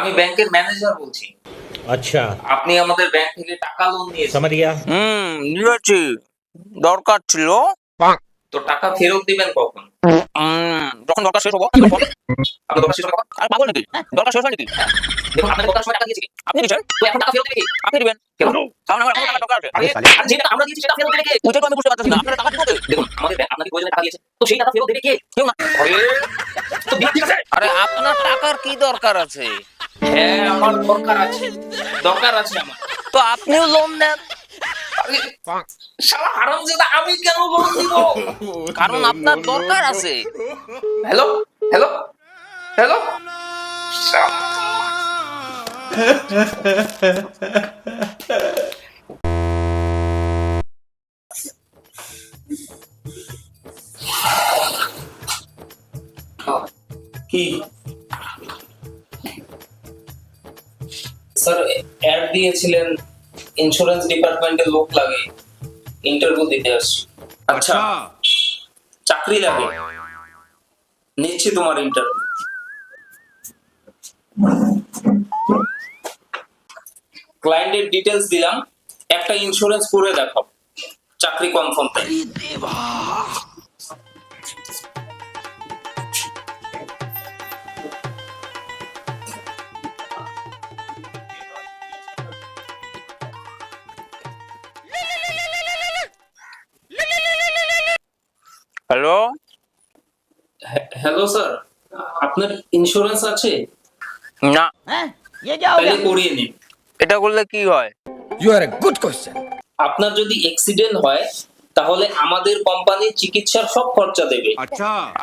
আমি ব্যাংকের ম্যানেজার বলছি। अच्छा আপনি আমাদের ব্যাংক থেকে টাকা লোন নিয়েছেন, समझ गया নিয়েছি, দরকার ছিল। তো টাকা ফেরত দিবেন কখন? যখন দরকার শেষ হবো আপনার দরকার শেষ হবে কখন? আর পাগল নাকি? দরকার শেষ হয় নাকি? দেখুন আপনার দরকার সময় টাকা দিয়েছি, আপনি দিচ্ছেন, তো এখন টাকা ফেরত দেবে কে? আপনি দিবেন। কেন? কারণ আমার এখন টাকা দরকার আছে। আরে আর যে টাকা আমরা দিয়েছি সেটা ফেরত দেবে কে? ওইটাই তো আমি বুঝতে পারতেছি না, আপনারা টাকা দিতে দেখুন আমাদের ব্যাংক আপনাকে প্রয়োজনে টাকা দিয়েছে, তো সেই টাকা ফেরত দেবে কে? কেউ না। তো ঠিক আছে। আরে আপনার টাকার কি দরকার আছে? হ্যাঁ আমার দরকার আছে, দরকার আছে আমার। তো আপনিও লোন নেন, আরে শালা হারামজাদা, আমি কেন লোন দিব? কারণ আপনার দরকার আছে। হ্যালো হ্যালো হ্যালো, কি স্যার অ্যাড দিয়েছিলেন, ইন্স্যুরেন্স ডিপার্টমেন্টের লোক লাগে, ইন্টারভিউ দিতে আসছি। আচ্ছা চাকরি লাগে, নিচ্ছি তোমার ইন্টারভিউ। ক্লায়েন্টের ডিটেলস দিলাম, একটা ইন্স্যুরেন্স করে দেখাও, চাকরি কনফার্ম। হ্যালো, হ্যালো স্যার, আপনার ইন্স্যুরেন্স আছে? না। তাহলে করিয়ে নিন। এটা করলে কি হয়? You are a good question. আপনার যদি অ্যাক্সিডেন্ট হয় তাহলে আমাদের কোম্পানি চিকিৎসার সব খরচা দেবে।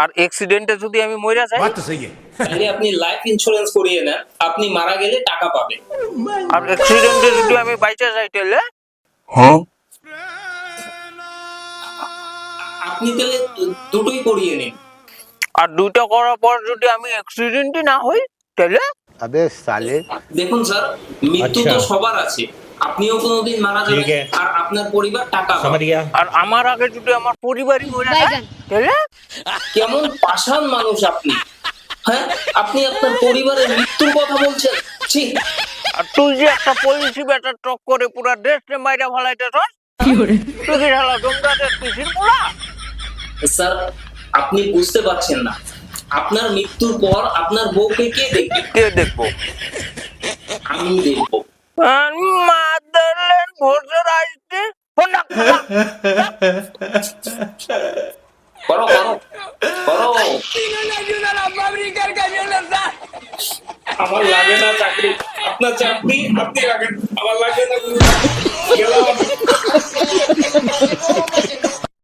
আর অ্যাক্সিডেন্টে যদি আমি মরে যাই? बात तो सही है. তাহলে আপনি লাইফ ইন্স্যুরেন্স করিয়ে নেন, আপনি মারা গেলে টাকা পাবেন। আর অ্যাক্সিডেন্টে যদি আমি বাইচে যাই তাহলে? আপনি তাহলে দুটোই করিয়ে নিন। আর দুইটা করার পর যদি আমি অ্যাক্সিডেন্টই না হই তাহলে? अबे साले. দেখুন স্যার, মৃত্যু তো আচ্ছা। সবার আছে, আপনিও কোনোদিন মারা যাবেন, ঠিক আছে। আর আপনার পরিবার টাকা समझ পাবে। गया আর আমার আগে যদি আমার পরিবারই মরে যায় তাহলে? কেমন পাষাণ মানুষ আপনি, হ্যাঁ? আপনি আপনার পরিবারের মৃত্যুর কথা বলছেন? ঠিক। আর তুই যে একটা পলিসি বেটা টক করে পুরা দেশে মাইরা ফেলাইতেছ, তুই কি শালা জমদাটের পিছির পোড়া? স্যার আপনি বুঝতে পারছেন না, আপনার মৃত্যুর পর আপনার বউকে কে দেখবে? কে দেখবো? আমি দেখবো। মাদারল্যান্ড ভোটার আসছে, করো করো করো। আমার লাগে না চাকরি, আপনার চাকরি আপনি রাখেন, আমার লাগে না।